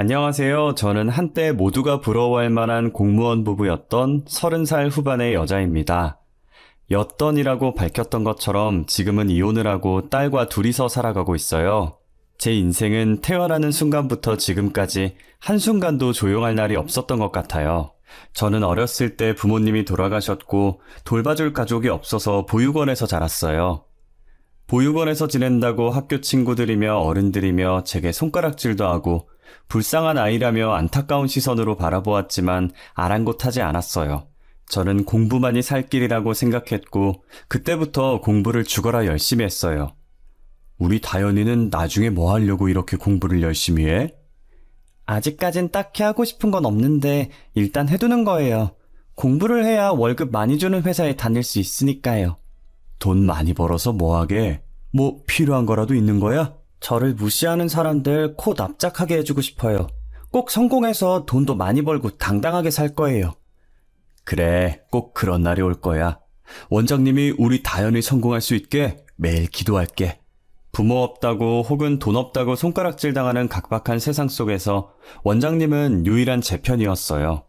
안녕하세요. 저는 한때 모두가 부러워할 만한 공무원 부부였던 30살 후반의 여자입니다. 였던이라고 밝혔던 것처럼 지금은 이혼을 하고 딸과 둘이서 살아가고 있어요. 제 인생은 태어나는 순간부터 지금까지 한순간도 조용할 날이 없었던 것 같아요. 저는 어렸을 때 부모님이 돌아가셨고 돌봐줄 가족이 없어서 보육원에서 자랐어요. 보육원에서 지낸다고 학교 친구들이며 어른들이며 제게 손가락질도 하고 불쌍한 아이라며 안타까운 시선으로 바라보았지만 아랑곳하지 않았어요. 저는 공부만이 살 길이라고 생각했고 그때부터 공부를 죽어라 열심히 했어요. 우리 다현이는 나중에 뭐 하려고 이렇게 공부를 열심히 해? 아직까진 딱히 하고 싶은 건 없는데 일단 해두는 거예요. 공부를 해야 월급 많이 주는 회사에 다닐 수 있으니까요. 돈 많이 벌어서 뭐 하게? 뭐 필요한 거라도 있는 거야? 저를 무시하는 사람들 코 납작하게 해주고 싶어요. 꼭 성공해서 돈도 많이 벌고 당당하게 살 거예요. 그래, 꼭 그런 날이 올 거야. 원장님이 우리 다현이 성공할 수 있게 매일 기도할게. 부모 없다고 혹은 돈 없다고 손가락질 당하는 각박한 세상 속에서 원장님은 유일한 제 편이었어요.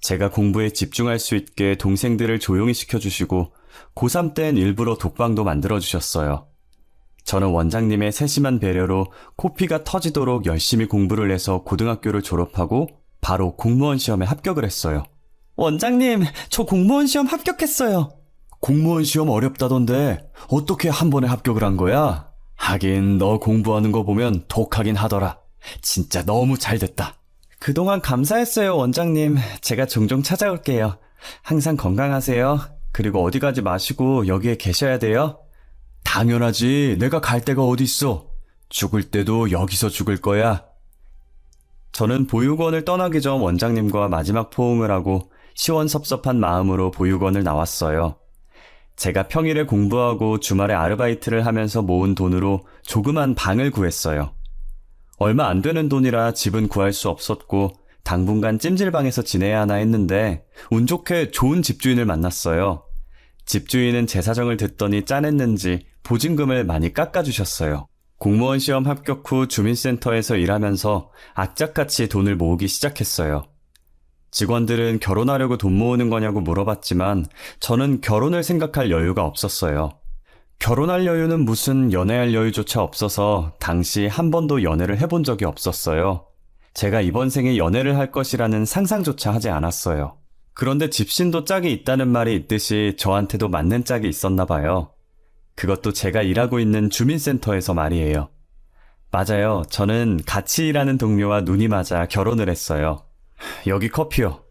제가 공부에 집중할 수 있게 동생들을 조용히 시켜주시고 고3 땐 일부러 독방도 만들어주셨어요. 저는 원장님의 세심한 배려로 코피가 터지도록 열심히 공부를 해서 고등학교를 졸업하고 바로 공무원 시험에 합격을 했어요. 원장님, 저 공무원 시험 합격했어요. 공무원 시험 어렵다던데 어떻게 한 번에 합격을 한 거야? 하긴 너 공부하는 거 보면 독하긴 하더라. 진짜 너무 잘 됐다. 그동안 감사했어요, 원장님. 제가 종종 찾아올게요. 항상 건강하세요. 그리고 어디 가지 마시고 여기에 계셔야 돼요. 당연하지. 내가 갈 데가 어디 있어. 죽을 때도 여기서 죽을 거야. 저는 보육원을 떠나기 전 원장님과 마지막 포옹을 하고 시원섭섭한 마음으로 보육원을 나왔어요. 제가 평일에 공부하고 주말에 아르바이트를 하면서 모은 돈으로 조그만 방을 구했어요. 얼마 안 되는 돈이라 집은 구할 수 없었고 당분간 찜질방에서 지내야 하나 했는데 운 좋게 좋은 집주인을 만났어요. 집주인은 제 사정을 듣더니 짠했는지 보증금을 많이 깎아주셨어요. 공무원 시험 합격 후 주민센터에서 일하면서 악착같이 돈을 모으기 시작했어요. 직원들은 결혼하려고 돈 모으는 거냐고 물어봤지만 저는 결혼을 생각할 여유가 없었어요. 결혼할 여유는 무슨 연애할 여유조차 없어서 당시 한 번도 연애를 해본 적이 없었어요. 제가 이번 생에 연애를 할 것이라는 상상조차 하지 않았어요. 그런데 집신도 짝이 있다는 말이 있듯이 저한테도 맞는 짝이 있었나 봐요. 그것도 제가 일하고 있는 주민센터에서 말이에요. 맞아요. 저는 같이 일하는 동료와 눈이 맞아 결혼을 했어요. 여기 커피요.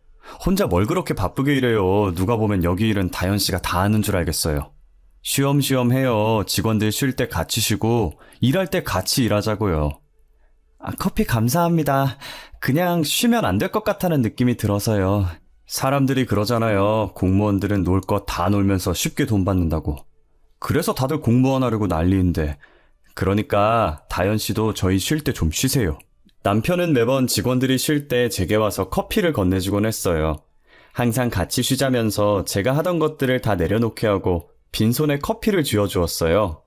혼자 뭘 그렇게 바쁘게 일해요. 누가 보면 여기 일은 다현 씨가 다 하는 줄 알겠어요. 쉬엄쉬엄 해요. 직원들 쉴 때 같이 쉬고 일할 때 같이 일하자고요. 커피 감사합니다. 그냥 쉬면 안 될 것 같다는 느낌이 들어서요. 사람들이 그러잖아요. 공무원들은 놀 거 다 놀면서 쉽게 돈 받는다고. 그래서 다들 공무원 하려고 난리인데. 그러니까 다현 씨도 저희 쉴 때 좀 쉬세요. 남편은 매번 직원들이 쉴 때 제게 와서 커피를 건네주곤 했어요. 항상 같이 쉬자면서 제가 하던 것들을 다 내려놓게 하고 빈손에 커피를 쥐어주었어요.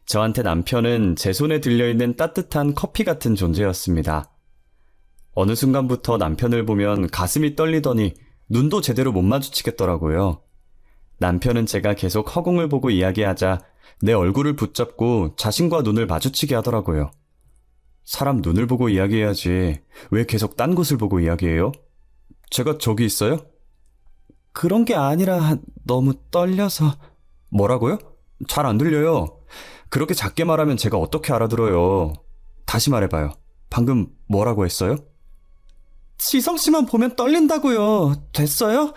저한테 남편은 제 손에 들려있는 따뜻한 커피 같은 존재였습니다. 어느 순간부터 남편을 보면 가슴이 떨리더니 눈도 제대로 못 마주치겠더라고요. 남편은 제가 계속 허공을 보고 이야기하자 내 얼굴을 붙잡고 자신과 눈을 마주치게 하더라고요. 사람 눈을 보고 이야기해야지. 왜 계속 딴 곳을 보고 이야기해요? 제가 저기 있어요? 그런 게 아니라 너무 떨려서. 뭐라고요? 잘 안 들려요. 그렇게 작게 말하면 제가 어떻게 알아들어요. 다시 말해봐요. 방금 뭐라고 했어요? 지성 씨만 보면 떨린다고요. 됐어요?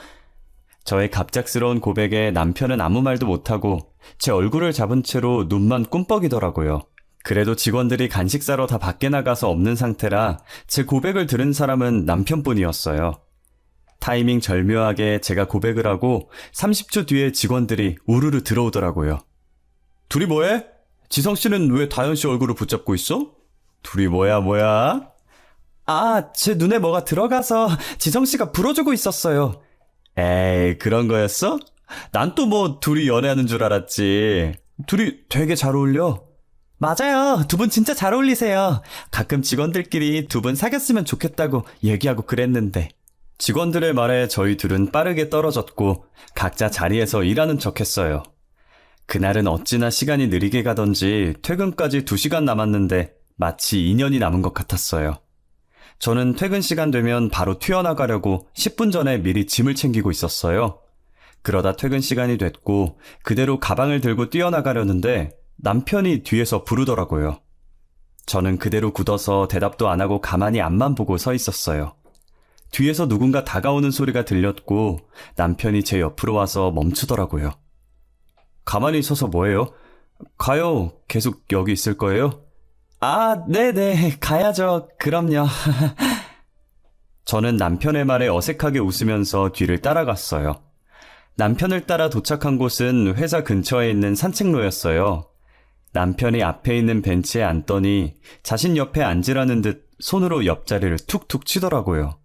저의 갑작스러운 고백에 남편은 아무 말도 못하고 제 얼굴을 잡은 채로 눈만 꿈뻑이더라고요. 그래도 직원들이 간식 사러 다 밖에 나가서 없는 상태라 제 고백을 들은 사람은 남편뿐이었어요. 타이밍 절묘하게 제가 고백을 하고 30초 뒤에 직원들이 우르르 들어오더라고요. 둘이 뭐해? 지성 씨는 왜 다현 씨 얼굴을 붙잡고 있어? 둘이 뭐야? 제 눈에 뭐가 들어가서 지성 씨가 불어주고 있었어요. 에이, 그런 거였어? 난 또 뭐 둘이 연애하는 줄 알았지. 둘이 되게 잘 어울려. 맞아요. 두 분 진짜 잘 어울리세요. 가끔 직원들끼리 두 분 사귀었으면 좋겠다고 얘기하고 그랬는데. 직원들의 말에 저희 둘은 빠르게 떨어졌고 각자 자리에서 일하는 척 했어요. 그날은 어찌나 시간이 느리게 가던지 퇴근까지 2시간 남았는데 마치 2년이 남은 것 같았어요. 저는 퇴근 시간 되면 바로 튀어나가려고 10분 전에 미리 짐을 챙기고 있었어요. 그러다 퇴근 시간이 됐고 그대로 가방을 들고 뛰어나가려는데 남편이 뒤에서 부르더라고요. 저는 그대로 굳어서 대답도 안 하고 가만히 앞만 보고 서 있었어요. 뒤에서 누군가 다가오는 소리가 들렸고 남편이 제 옆으로 와서 멈추더라고요. 가만히 서서 뭐해요? 가요. 계속 여기 있을 거예요? 아, 네네. 가야죠. 그럼요. 저는 남편의 말에 어색하게 웃으면서 뒤를 따라갔어요. 남편을 따라 도착한 곳은 회사 근처에 있는 산책로였어요. 남편이 앞에 있는 벤치에 앉더니 자신 옆에 앉으라는 듯 손으로 옆자리를 툭툭 치더라고요.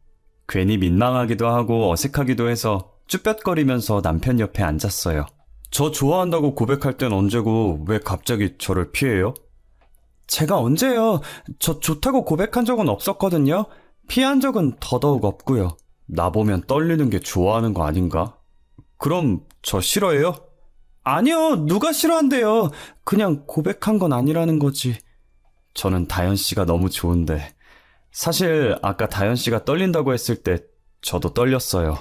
괜히 민망하기도 하고 어색하기도 해서 쭈뼛거리면서 남편 옆에 앉았어요. 저 좋아한다고 고백할 땐 언제고 왜 갑자기 저를 피해요? 제가 언제요? 저 좋다고 고백한 적은 없었거든요. 피한 적은 더더욱 없고요. 나보면 떨리는 게 좋아하는 거 아닌가? 그럼 저 싫어해요? 아니요, 누가 싫어한대요. 그냥 고백한 건 아니라는 거지. 저는 다현 씨가 너무 좋은데. 사실 아까 다현 씨가 떨린다고 했을 때 저도 떨렸어요.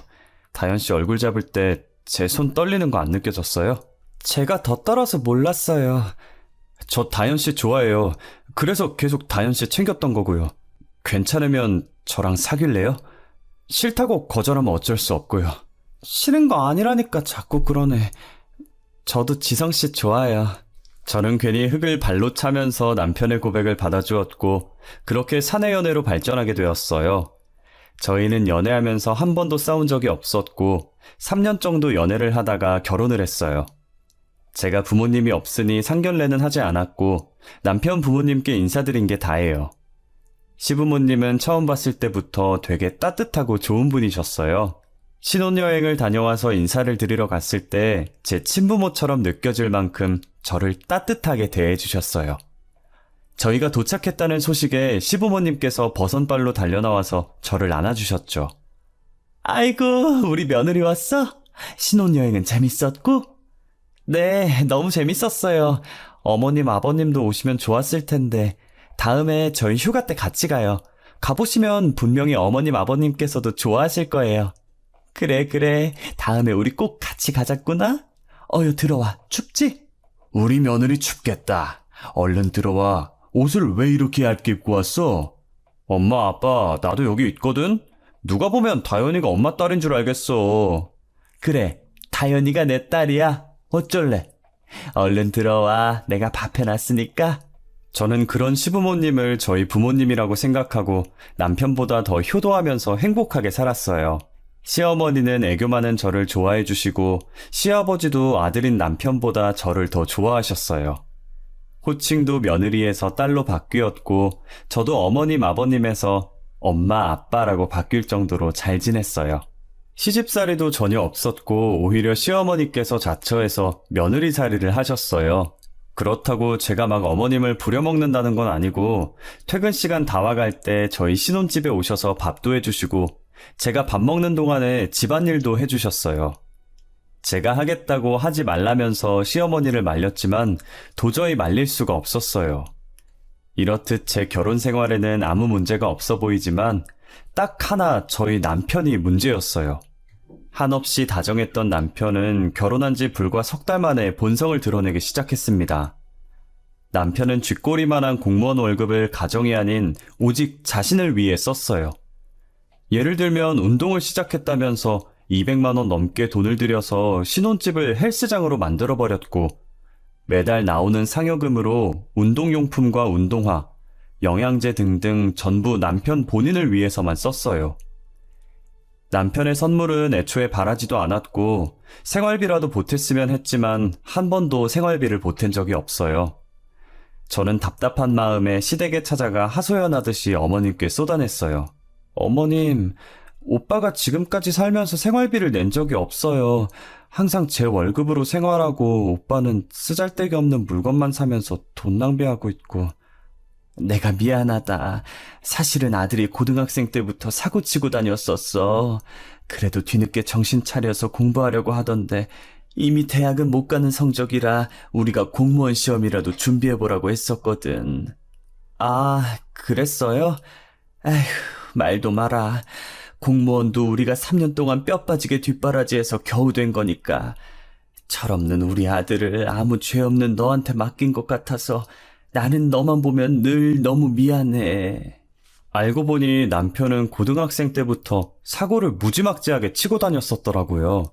다현 씨 얼굴 잡을 때 제 손 떨리는 거 안 느껴졌어요? 제가 더 떨어서 몰랐어요. 저 다현 씨 좋아해요. 그래서 계속 다현 씨 챙겼던 거고요. 괜찮으면 저랑 사귈래요? 싫다고 거절하면 어쩔 수 없고요. 싫은 거 아니라니까 자꾸 그러네. 저도 지성 씨 좋아해요. 저는 괜히 흙을 발로 차면서 남편의 고백을 받아주었고 그렇게 사내 연애로 발전하게 되었어요. 저희는 연애하면서 한 번도 싸운 적이 없었고 3년 정도 연애를 하다가 결혼을 했어요. 제가 부모님이 없으니 상견례는 하지 않았고 남편 부모님께 인사드린 게 다예요. 시부모님은 처음 봤을 때부터 되게 따뜻하고 좋은 분이셨어요. 신혼여행을 다녀와서 인사를 드리러 갔을 때 제 친부모처럼 느껴질 만큼 저를 따뜻하게 대해주셨어요. 저희가 도착했다는 소식에 시부모님께서 버선발로 달려나와서 저를 안아주셨죠. 아이고, 우리 며느리 왔어? 신혼여행은 재밌었고? 네, 너무 재밌었어요. 어머님, 아버님도 오시면 좋았을 텐데 다음에 저희 휴가 때 같이 가요. 가보시면 분명히 어머님, 아버님께서도 좋아하실 거예요. 그래. 다음에 우리 꼭 같이 가자꾸나? 어여 들어와. 춥지? 우리 며느리 춥겠다. 얼른 들어와. 옷을 왜 이렇게 얇게 입고 왔어? 엄마, 아빠, 나도 여기 있거든? 누가 보면 다현이가 엄마 딸인 줄 알겠어. 그래, 다현이가 내 딸이야. 어쩔래? 얼른 들어와. 내가 밥 해놨으니까. 저는 그런 시부모님을 저희 부모님이라고 생각하고 남편보다 더 효도하면서 행복하게 살았어요. 시어머니는 애교 많은 저를 좋아해 주시고 시아버지도 아들인 남편보다 저를 더 좋아하셨어요. 호칭도 며느리에서 딸로 바뀌었고 저도 어머님 아버님에서 엄마 아빠라고 바뀔 정도로 잘 지냈어요. 시집살이도 전혀 없었고 오히려 시어머니께서 자처해서 며느리살이를 하셨어요. 그렇다고 제가 막 어머님을 부려먹는다는 건 아니고 퇴근 시간 다 와갈 때 저희 신혼집에 오셔서 밥도 해주시고 제가 밥 먹는 동안에 집안일도 해주셨어요. 제가 하겠다고 하지 말라면서 시어머니를 말렸지만 도저히 말릴 수가 없었어요. 이렇듯 제 결혼 생활에는 아무 문제가 없어 보이지만 딱 하나 저희 남편이 문제였어요. 한없이 다정했던 남편은 결혼한 지 불과 3달 만에 본성을 드러내기 시작했습니다. 남편은 쥐꼬리만한 공무원 월급을 가정이 아닌 오직 자신을 위해 썼어요. 예를 들면 운동을 시작했다면서 200만 원 넘게 돈을 들여서 신혼집을 헬스장으로 만들어버렸고 매달 나오는 상여금으로 운동용품과 운동화, 영양제 등등 전부 남편 본인을 위해서만 썼어요. 남편의 선물은 애초에 바라지도 않았고 생활비라도 보탰으면 했지만 한 번도 생활비를 보탠 적이 없어요. 저는 답답한 마음에 시댁에 찾아가 하소연하듯이 어머님께 쏟아냈어요. 어머님, 오빠가 지금까지 살면서 생활비를 낸 적이 없어요. 항상 제 월급으로 생활하고 오빠는 쓰잘데기 없는 물건만 사면서 돈 낭비하고 있고. 내가 미안하다. 사실은 아들이 고등학생 때부터 사고치고 다녔었어. 그래도 뒤늦게 정신 차려서 공부하려고 하던데 이미 대학은 못 가는 성적이라 우리가 공무원 시험이라도 준비해보라고 했었거든. 아, 그랬어요? 에휴, 말도 마라. 공무원도 우리가 3년 동안 뼈 빠지게 뒷바라지해서 겨우 된 거니까. 철없는 우리 아들을 아무 죄 없는 너한테 맡긴 것 같아서 나는 너만 보면 늘 너무 미안해. 알고 보니 남편은 고등학생 때부터 사고를 무지막지하게 치고 다녔었더라고요.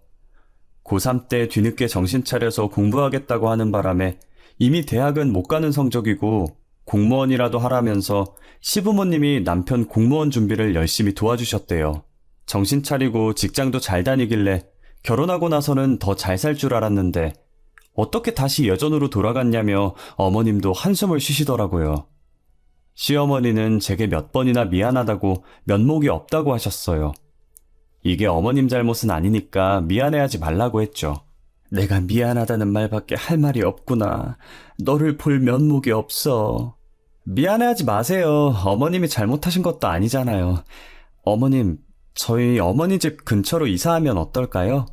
고3 때 뒤늦게 정신 차려서 공부하겠다고 하는 바람에 이미 대학은 못 가는 성적이고 공무원이라도 하라면서 시부모님이 남편 공무원 준비를 열심히 도와주셨대요. 정신 차리고 직장도 잘 다니길래 결혼하고 나서는 더 잘 살 줄 알았는데 어떻게 다시 예전으로 돌아갔냐며 어머님도 한숨을 쉬시더라고요. 시어머니는 제게 몇 번이나 미안하다고 면목이 없다고 하셨어요. 이게 어머님 잘못은 아니니까 미안해하지 말라고 했죠. 내가 미안하다는 말밖에 할 말이 없구나. 너를 볼 면목이 없어. 미안해하지 마세요. 어머님이 잘못하신 것도 아니잖아요. 어머님, 저희 어머니 집 근처로 이사하면 어떨까요?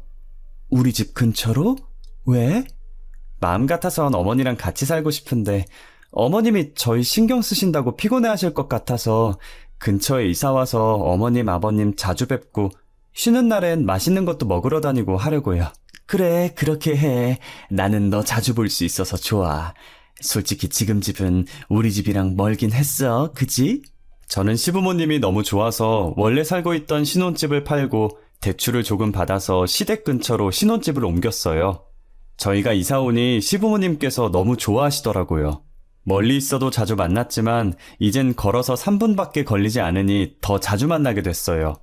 우리 집 근처로? 왜? 마음 같아선 어머니랑 같이 살고 싶은데 어머님이 저희 신경 쓰신다고 피곤해하실 것 같아서 근처에 이사와서 어머님, 아버님 자주 뵙고 쉬는 날엔 맛있는 것도 먹으러 다니고 하려고요. 그래, 그렇게 해. 나는 너 자주 볼 수 있어서 좋아. 솔직히 지금 집은 우리 집이랑 멀긴 했어, 그지? 저는 시부모님이 너무 좋아서 원래 살고 있던 신혼집을 팔고 대출을 조금 받아서 시댁 근처로 신혼집을 옮겼어요. 저희가 이사 오니 시부모님께서 너무 좋아하시더라고요. 멀리 있어도 자주 만났지만 이젠 걸어서 3분밖에 걸리지 않으니 더 자주 만나게 됐어요.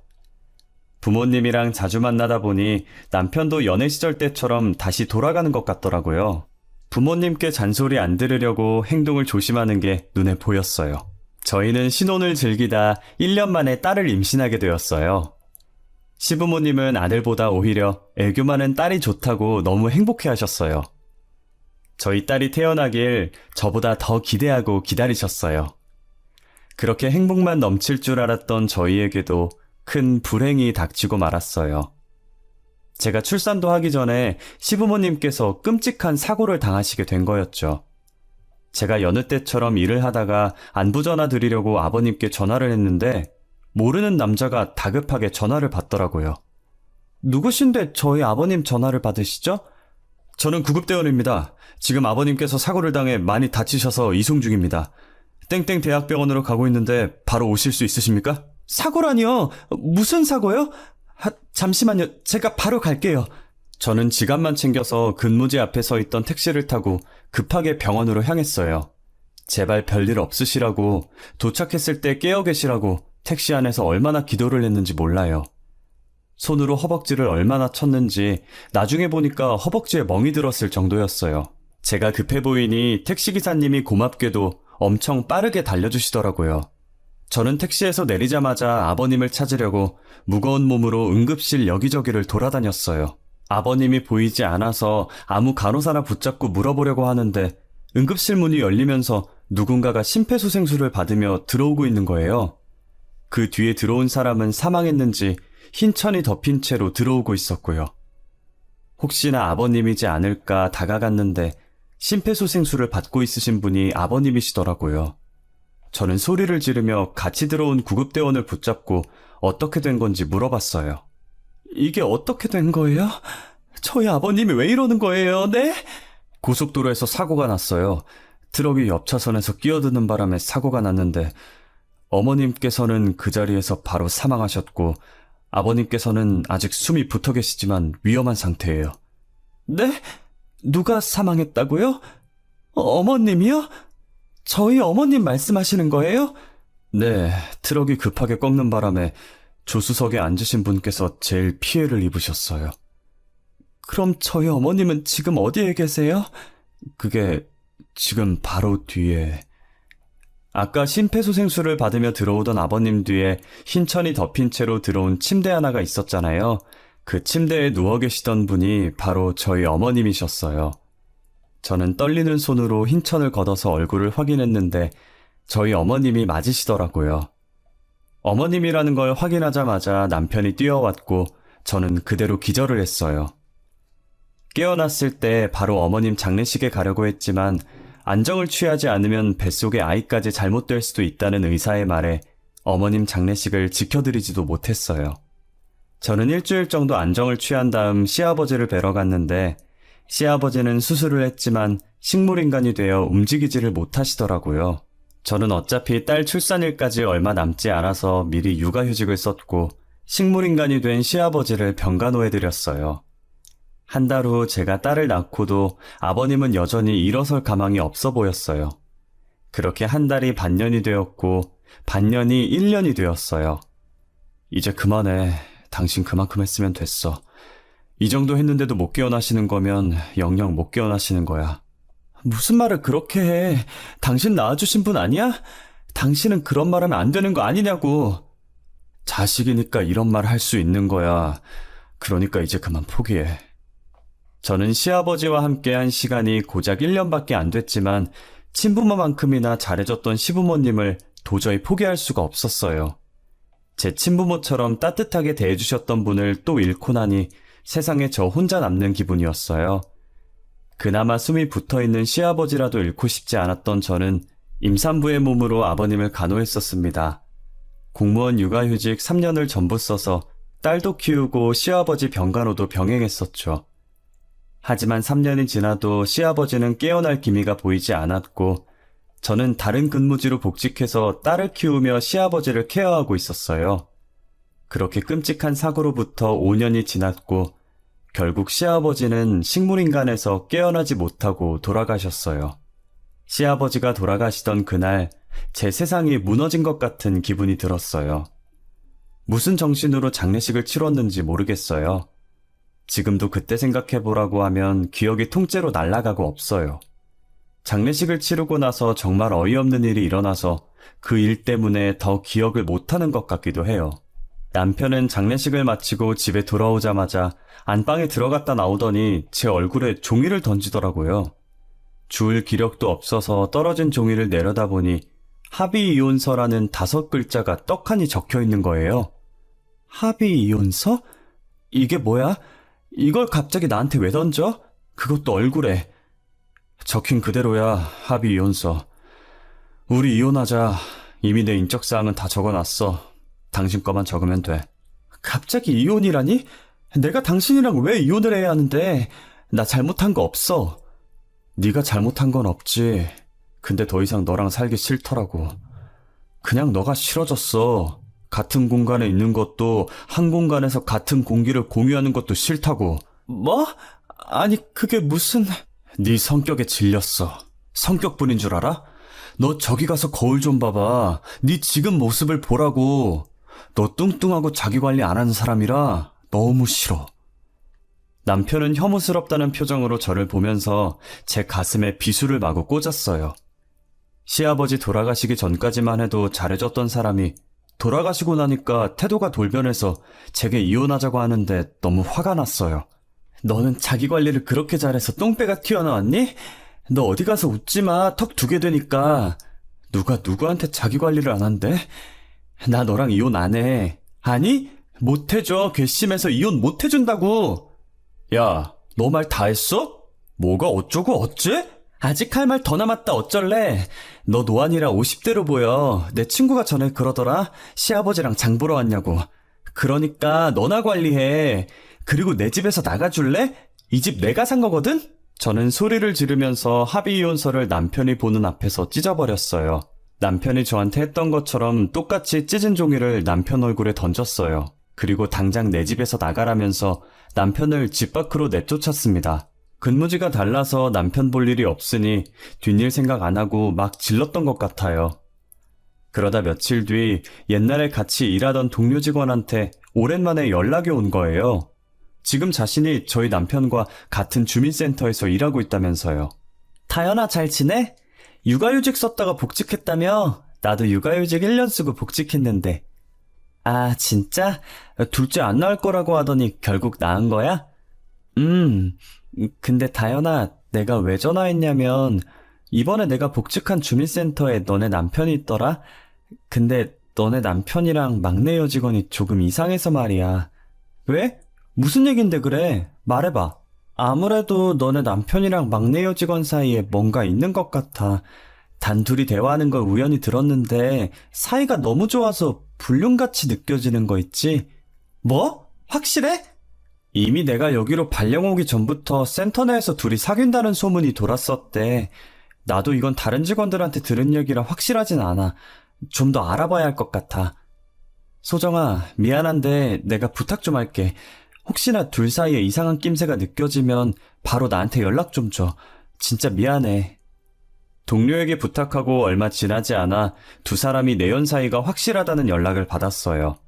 부모님이랑 자주 만나다 보니 남편도 연애 시절 때처럼 다시 돌아가는 것 같더라고요. 부모님께 잔소리 안 들으려고 행동을 조심하는 게 눈에 보였어요. 저희는 신혼을 즐기다 1년 만에 딸을 임신하게 되었어요. 시부모님은 아들보다 오히려 애교 많은 딸이 좋다고 너무 행복해 하셨어요. 저희 딸이 태어나길 저보다 더 기대하고 기다리셨어요. 그렇게 행복만 넘칠 줄 알았던 저희에게도 큰 불행이 닥치고 말았어요. 제가 출산도 하기 전에 시부모님께서 끔찍한 사고를 당하시게 된 거였죠. 제가 여느 때처럼 일을 하다가 안부 전화 드리려고 아버님께 전화를 했는데 모르는 남자가 다급하게 전화를 받더라고요. 누구신데 저희 아버님 전화를 받으시죠? 저는 구급대원입니다. 지금 아버님께서 사고를 당해 많이 다치셔서 이송 중입니다. 땡땡 대학병원으로 가고 있는데 바로 오실 수 있으십니까? 사고라니요? 무슨 사고요? 잠시만요. 제가 바로 갈게요. 저는 지갑만 챙겨서 근무지 앞에 서 있던 택시를 타고 급하게 병원으로 향했어요. 제발 별일 없으시라고, 도착했을 때 깨어 계시라고 택시 안에서 얼마나 기도를 했는지 몰라요. 손으로 허벅지를 얼마나 쳤는지 나중에 보니까 허벅지에 멍이 들었을 정도였어요. 제가 급해 보이니 택시기사님이 고맙게도 엄청 빠르게 달려주시더라고요. 저는 택시에서 내리자마자 아버님을 찾으려고 무거운 몸으로 응급실 여기저기를 돌아다녔어요. 아버님이 보이지 않아서 아무 간호사나 붙잡고 물어보려고 하는데 응급실 문이 열리면서 누군가가 심폐소생술을 받으며 들어오고 있는 거예요. 그 뒤에 들어온 사람은 사망했는지 흰 천이 덮인 채로 들어오고 있었고요. 혹시나 아버님이지 않을까 다가갔는데 심폐소생술을 받고 있으신 분이 아버님이시더라고요. 저는 소리를 지르며 같이 들어온 구급대원을 붙잡고 어떻게 된 건지 물어봤어요. 이게 어떻게 된 거예요? 저희 아버님이 왜 이러는 거예요, 네? 고속도로에서 사고가 났어요. 트럭이 옆차선에서 끼어드는 바람에 사고가 났는데 어머님께서는 그 자리에서 바로 사망하셨고 아버님께서는 아직 숨이 붙어 계시지만 위험한 상태예요. 네? 누가 사망했다고요? 어머님이요? 저희 어머님 말씀하시는 거예요? 네, 트럭이 급하게 꺾는 바람에 조수석에 앉으신 분께서 제일 피해를 입으셨어요. 그럼 저희 어머님은 지금 어디에 계세요? 그게 지금 바로 뒤에... 아까 심폐소생술을 받으며 들어오던 아버님 뒤에 흰 천이 덮인 채로 들어온 침대 하나가 있었잖아요. 그 침대에 누워 계시던 분이 바로 저희 어머님이셨어요. 저는 떨리는 손으로 흰 천을 걷어서 얼굴을 확인했는데 저희 어머님이 맞으시더라고요. 어머님이라는 걸 확인하자마자 남편이 뛰어왔고 저는 그대로 기절을 했어요. 깨어났을 때 바로 어머님 장례식에 가려고 했지만 안정을 취하지 않으면 뱃속의 아이까지 잘못될 수도 있다는 의사의 말에 어머님 장례식을 지켜드리지도 못했어요. 저는 일주일 정도 안정을 취한 다음 시아버지를 뵈러 갔는데 시아버지는 수술을 했지만 식물인간이 되어 움직이지를 못하시더라고요. 저는 어차피 딸 출산일까지 얼마 남지 않아서 미리 육아휴직을 썼고 식물인간이 된 시아버지를 병간호해드렸어요. 한 달 후 제가 딸을 낳고도 아버님은 여전히 일어설 가망이 없어 보였어요. 그렇게 한 달이 반년이 되었고 반년이 1년이 되었어요. 이제 그만해. 당신 그만큼 했으면 됐어. 이 정도 했는데도 못 깨어나시는 거면 영영 못 깨어나시는 거야. 무슨 말을 그렇게 해. 당신 낳아주신 분 아니야? 당신은 그런 말 하면 안 되는 거 아니냐고. 자식이니까 이런 말 할 수 있는 거야. 그러니까 이제 그만 포기해. 저는 시아버지와 함께한 시간이 고작 1년밖에 안 됐지만 친부모만큼이나 잘해줬던 시부모님을 도저히 포기할 수가 없었어요. 제 친부모처럼 따뜻하게 대해주셨던 분을 또 잃고 나니 세상에 저 혼자 남는 기분이었어요. 그나마 숨이 붙어있는 시아버지라도 잃고 싶지 않았던 저는 임산부의 몸으로 아버님을 간호했었습니다. 공무원 육아휴직 3년을 전부 써서 딸도 키우고 시아버지 병간호도 병행했었죠. 하지만 3년이 지나도 시아버지는 깨어날 기미가 보이지 않았고 저는 다른 근무지로 복직해서 딸을 키우며 시아버지를 케어하고 있었어요. 그렇게 끔찍한 사고로부터 5년이 지났고 결국 시아버지는 식물인간에서 깨어나지 못하고 돌아가셨어요. 시아버지가 돌아가시던 그날 제 세상이 무너진 것 같은 기분이 들었어요. 무슨 정신으로 장례식을 치렀는지 모르겠어요. 지금도 그때 생각해보라고 하면 기억이 통째로 날아가고 없어요. 장례식을 치르고 나서 정말 어이없는 일이 일어나서 그 일 때문에 더 기억을 못하는 것 같기도 해요. 남편은 장례식을 마치고 집에 돌아오자마자 안방에 들어갔다 나오더니 제 얼굴에 종이를 던지더라고요. 주울 기력도 없어서 떨어진 종이를 내려다보니 합의이혼서라는 5글자가 떡하니 적혀있는 거예요. 합의이혼서? 이게 뭐야? 이걸 갑자기 나한테 왜 던져? 그것도 얼굴에. 적힌 그대로야, 합의이혼서. 우리 이혼하자. 이미 내 인적사항은 다 적어놨어. 당신 거만 적으면 돼. 갑자기 이혼이라니? 내가 당신이랑 왜 이혼을 해야 하는데? 나 잘못한 거 없어. 네가 잘못한 건 없지. 근데 더 이상 너랑 살기 싫더라고. 그냥 너가 싫어졌어. 같은 공간에 있는 것도 한 공간에서 같은 공기를 공유하는 것도 싫다고. 뭐? 아니 그게 무슨... 네 성격에 질렸어. 성격뿐인 줄 알아? 너 저기 가서 거울 좀 봐봐. 네 지금 모습을 보라고. 너 뚱뚱하고 자기관리 안 하는 사람이라 너무 싫어. 남편은 혐오스럽다는 표정으로 저를 보면서 제 가슴에 비수를 마구 꽂았어요. 시아버지 돌아가시기 전까지만 해도 잘해줬던 사람이 돌아가시고 나니까 태도가 돌변해서 제게 이혼하자고 하는데 너무 화가 났어요. 너는 자기 관리를 그렇게 잘해서 똥배가 튀어나왔니? 너 어디 가서 웃지 마. 턱 2개 되니까. 누가 누구한테 자기 관리를 안 한대? 나 너랑 이혼 안 해. 아니? 못 해줘. 괘씸해서 이혼 못 해준다고. 야, 너 말 다 했어? 뭐가 어쩌고 어째? 아직 할 말 더 남았다 어쩔래? 너 노안이라 50대로 보여. 내 친구가 전에 그러더라. 시아버지랑 장 보러 왔냐고. 그러니까 너나 관리해. 그리고 내 집에서 나가줄래? 이 집 내가 산 거거든? 저는 소리를 지르면서 합의이혼서를 남편이 보는 앞에서 찢어버렸어요. 남편이 저한테 했던 것처럼 똑같이 찢은 종이를 남편 얼굴에 던졌어요. 그리고 당장 내 집에서 나가라면서 남편을 집 밖으로 내쫓았습니다. 근무지가 달라서 남편 볼 일이 없으니 뒷일 생각 안 하고 막 질렀던 것 같아요. 그러다 며칠 뒤 옛날에 같이 일하던 동료 직원한테 오랜만에 연락이 온 거예요. 지금 자신이 저희 남편과 같은 주민센터에서 일하고 있다면서요. 다현아 잘 지내? 육아휴직 썼다가 복직했다며? 나도 육아휴직 1년 쓰고 복직했는데. 아, 진짜? 둘째 안 낳을 거라고 하더니 결국 낳은 거야? 음, 근데 다현아, 내가 왜 전화했냐면, 이번에 내가 복직한 주민센터에 너네 남편이 있더라? 근데 너네 남편이랑 막내 여직원이 조금 이상해서 말이야. 왜? 무슨 얘긴데 그래? 말해봐. 아무래도 너네 남편이랑 막내 여직원 사이에 뭔가 있는 것 같아. 단둘이 대화하는 걸 우연히 들었는데 사이가 너무 좋아서 불륜같이 느껴지는 거 있지? 뭐? 확실해? 이미 내가 여기로 발령 오기 전부터 센터 내에서 둘이 사귄다는 소문이 돌았었대. 나도 이건 다른 직원들한테 들은 얘기라 확실하진 않아. 좀 더 알아봐야 할 것 같아. 소정아, 미안한데 내가 부탁 좀 할게. 혹시나 둘 사이에 이상한 낌새가 느껴지면 바로 나한테 연락 좀 줘. 진짜 미안해. 동료에게 부탁하고 얼마 지나지 않아 두 사람이 내연 사이가 확실하다는 연락을 받았어요.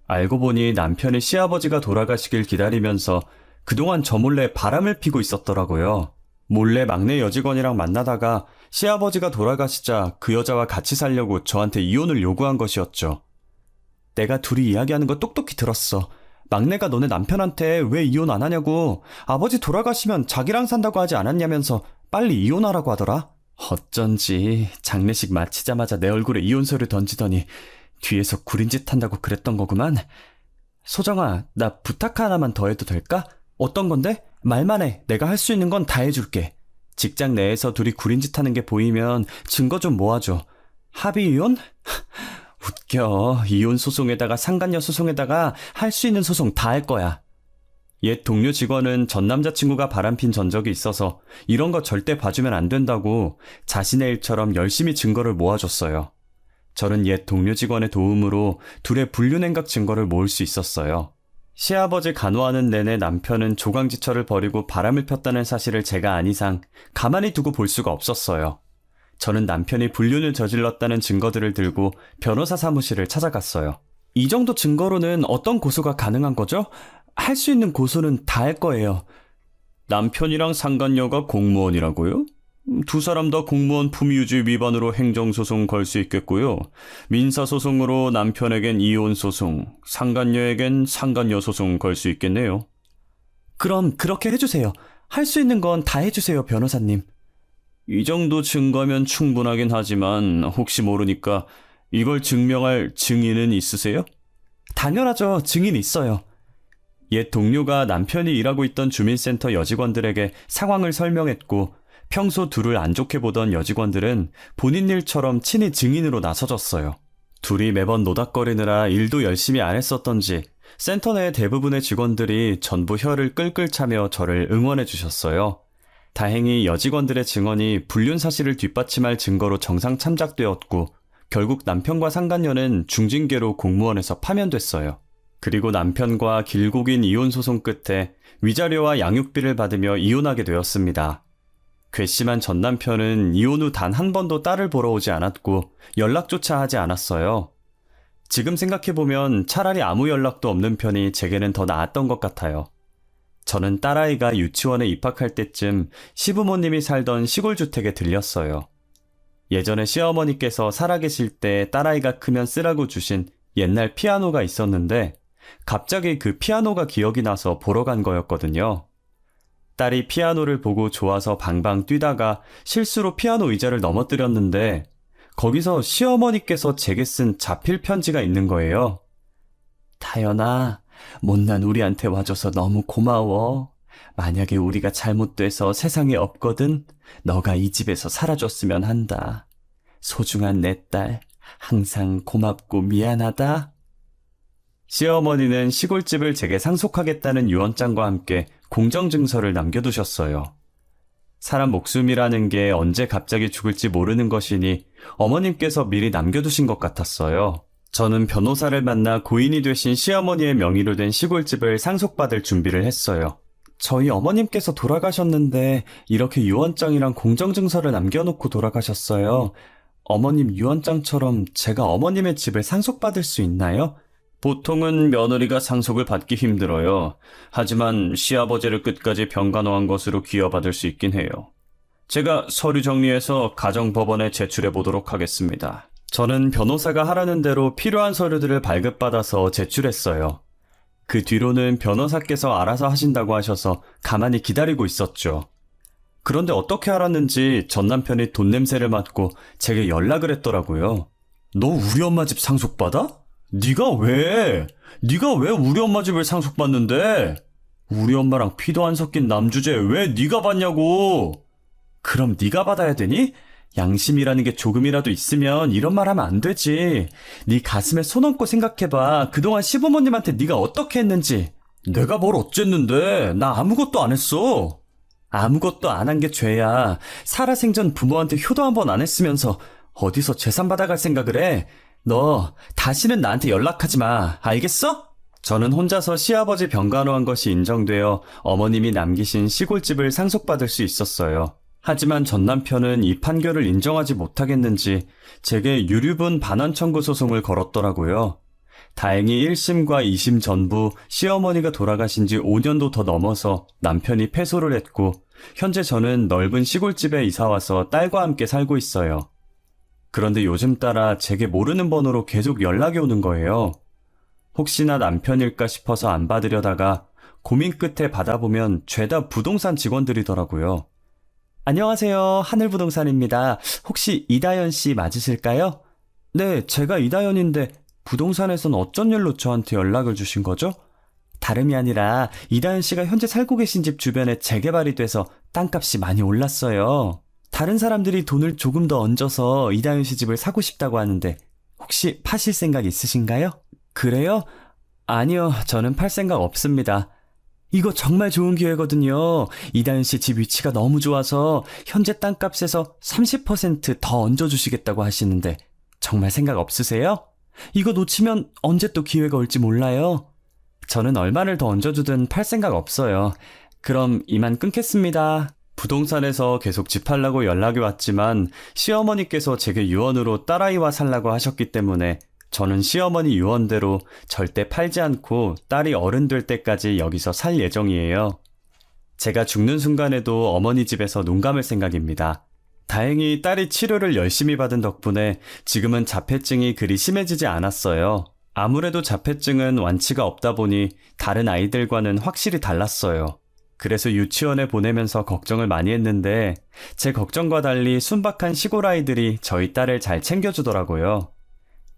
알고 보니 남편의 시아버지가 돌아가시길 기다리면서 그동안 저 몰래 바람을 피고 있었더라고요. 몰래 막내 여직원이랑 만나다가 시아버지가 돌아가시자 그 여자와 같이 살려고 저한테 이혼을 요구한 것이었죠. 내가 둘이 이야기하는 거 똑똑히 들었어. 막내가 너네 남편한테 왜 이혼 안 하냐고, 아버지 돌아가시면 자기랑 산다고 하지 않았냐면서 빨리 이혼하라고 하더라. 어쩐지 장례식 마치자마자 내 얼굴에 이혼서를 던지더니 뒤에서 구린 짓 한다고 그랬던 거구만. 소정아, 나 부탁 하나만 더 해도 될까? 어떤 건데? 말만 해. 내가 할 수 있는 건 다 해줄게. 직장 내에서 둘이 구린 짓 하는 게 보이면 증거 좀 모아줘. 합의 이혼? 웃겨. 이혼 소송에다가 상간녀 소송에다가 할 수 있는 소송 다 할 거야. 옛 동료 직원은 전 남자친구가 바람핀 전적이 있어서 이런 거 절대 봐주면 안 된다고 자신의 일처럼 열심히 증거를 모아줬어요. 저는 옛 동료 직원의 도움으로 둘의 불륜행각 증거를 모을 수 있었어요. 시아버지 간호하는 내내 남편은 조강지처를 벌이고 바람을 폈다는 사실을 제가 안 이상 가만히 두고 볼 수가 없었어요. 저는 남편이 불륜을 저질렀다는 증거들을 들고 변호사 사무실을 찾아갔어요. 이 정도 증거로는 어떤 고소가 가능한 거죠? 할 수 있는 고소는 다 할 거예요. 남편이랑 상간녀가 공무원이라고요? 두 사람 다 공무원 품위유지 위반으로 행정소송 걸 수 있겠고요. 민사소송으로 남편에겐 이혼소송, 상간녀에겐 상간녀 소송 걸 수 있겠네요. 그럼 그렇게 해주세요. 할 수 있는 건 다 해주세요, 변호사님. 이 정도 증거면 충분하긴 하지만 혹시 모르니까 이걸 증명할 증인은 있으세요? 당연하죠. 증인 있어요. 옛 동료가 남편이 일하고 있던 주민센터 여직원들에게 상황을 설명했고 평소 둘을 안 좋게 보던 여직원들은 본인 일처럼 친히 증인으로 나서줬어요. 둘이 매번 노닥거리느라 일도 열심히 안 했었던지 센터 내 대부분의 직원들이 전부 혀를 끌끌 차며 저를 응원해 주셨어요. 다행히 여직원들의 증언이 불륜 사실을 뒷받침할 증거로 정상 참작되었고 결국 남편과 상간녀는 중징계로 공무원에서 파면됐어요. 그리고 남편과 길고 긴 이혼 소송 끝에 위자료와 양육비를 받으며 이혼하게 되었습니다. 괘씸한 전 남편은 이혼 후 단 한 번도 딸을 보러 오지 않았고 연락조차 하지 않았어요. 지금 생각해보면 차라리 아무 연락도 없는 편이 제게는 더 나았던 것 같아요. 저는 딸아이가 유치원에 입학할 때쯤 시부모님이 살던 시골주택에 들렸어요. 예전에 시어머니께서 살아계실 때 딸아이가 크면 쓰라고 주신 옛날 피아노가 있었는데 갑자기 그 피아노가 기억이 나서 보러 간 거였거든요. 딸이 피아노를 보고 좋아서 방방 뛰다가 실수로 피아노 의자를 넘어뜨렸는데 거기서 시어머니께서 제게 쓴 자필 편지가 있는 거예요. 다현아, 못난 우리한테 와줘서 너무 고마워. 만약에 우리가 잘못돼서 세상에 없거든 너가 이 집에서 살아줬으면 한다. 소중한 내 딸, 항상 고맙고 미안하다. 시어머니는 시골집을 제게 상속하겠다는 유언장과 함께 공정증서를 남겨두셨어요. 사람 목숨이라는 게 언제 갑자기 죽을지 모르는 것이니 어머님께서 미리 남겨두신 것 같았어요. 저는 변호사를 만나 고인이 되신 시어머니의 명의로 된 시골집을 상속받을 준비를 했어요. 저희 어머님께서 돌아가셨는데 이렇게 유언장이랑 공정증서를 남겨놓고 돌아가셨어요. 어머님 유언장처럼 제가 어머님의 집을 상속받을 수 있나요? 보통은 며느리가 상속을 받기 힘들어요. 하지만 시아버지를 끝까지 병간호한 것으로 기여받을 수 있긴 해요. 제가 서류 정리해서 가정법원에 제출해 보도록 하겠습니다. 저는 변호사가 하라는 대로 필요한 서류들을 발급받아서 제출했어요. 그 뒤로는 변호사께서 알아서 하신다고 하셔서 가만히 기다리고 있었죠. 그런데 어떻게 알았는지 전 남편이 돈 냄새를 맡고 제게 연락을 했더라고요. 너 우리 엄마 집 상속받아? 네가 왜 우리 엄마 집을 상속받는데? 우리 엄마랑 피도 안 섞인 남주제 왜 네가 받냐고. 그럼 네가 받아야 되니? 양심이라는 게 조금이라도 있으면 이런 말 하면 안 되지. 네 가슴에 손 얹고 생각해봐. 그동안 시부모님한테 네가 어떻게 했는지. 내가 뭘 어쨌는데. 나 아무것도 안 했어. 아무것도 안 한 게 죄야. 살아생전 부모한테 효도 한 번 안 했으면서 어디서 재산 받아갈 생각을 해. 너 다시는 나한테 연락하지 마. 알겠어? 저는 혼자서 시아버지 병간호한 것이 인정되어 어머님이 남기신 시골집을 상속받을 수 있었어요. 하지만 전 남편은 이 판결을 인정하지 못하겠는지 제게 유류분 반환 청구 소송을 걸었더라고요. 다행히 1심과 2심 전부 시어머니가 돌아가신 지 5년도 더 넘어서 남편이 패소를 했고 현재 저는 넓은 시골집에 이사와서 딸과 함께 살고 있어요. 그런데 요즘 따라 제게 모르는 번호로 계속 연락이 오는 거예요. 혹시나 남편일까 싶어서 안 받으려다가 고민 끝에 받아보면 죄다 부동산 직원들이더라고요. 안녕하세요. 하늘부동산입니다. 혹시 이다연 씨 맞으실까요? 네, 제가 이다연인데 부동산에선 어쩐 일로 저한테 연락을 주신 거죠? 다름이 아니라 이다연 씨가 현재 살고 계신 집 주변에 재개발이 돼서 땅값이 많이 올랐어요. 다른 사람들이 돈을 조금 더 얹어서 이다연 씨 집을 사고 싶다고 하는데 혹시 파실 생각 있으신가요? 그래요? 아니요, 저는 팔 생각 없습니다. 이거 정말 좋은 기회거든요. 이다연 씨 집 위치가 너무 좋아서 현재 땅값에서 30%더 얹어주시겠다고 하시는데 정말 생각 없으세요? 이거 놓치면 언제 또 기회가 올지 몰라요. 저는 얼마를 더 얹어주든 팔 생각 없어요. 그럼 이만 끊겠습니다. 부동산에서 계속 집 팔라고 연락이 왔지만 시어머니께서 제게 유언으로 딸아이와 살라고 하셨기 때문에 저는 시어머니 유언대로 절대 팔지 않고 딸이 어른 될 때까지 여기서 살 예정이에요. 제가 죽는 순간에도 어머니 집에서 눈 감을 생각입니다. 다행히 딸이 치료를 열심히 받은 덕분에 지금은 자폐증이 그리 심해지지 않았어요. 아무래도 자폐증은 완치가 없다 보니 다른 아이들과는 확실히 달랐어요. 그래서 유치원에 보내면서 걱정을 많이 했는데 제 걱정과 달리 순박한 시골 아이들이 저희 딸을 잘 챙겨주더라고요.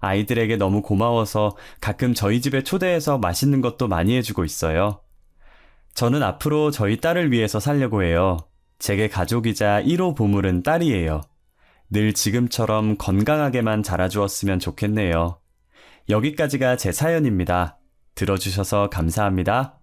아이들에게 너무 고마워서 가끔 저희 집에 초대해서 맛있는 것도 많이 해주고 있어요. 저는 앞으로 저희 딸을 위해서 살려고 해요. 제게 가족이자 1호 보물은 딸이에요. 늘 지금처럼 건강하게만 자라주었으면 좋겠네요. 여기까지가 제 사연입니다. 들어주셔서 감사합니다.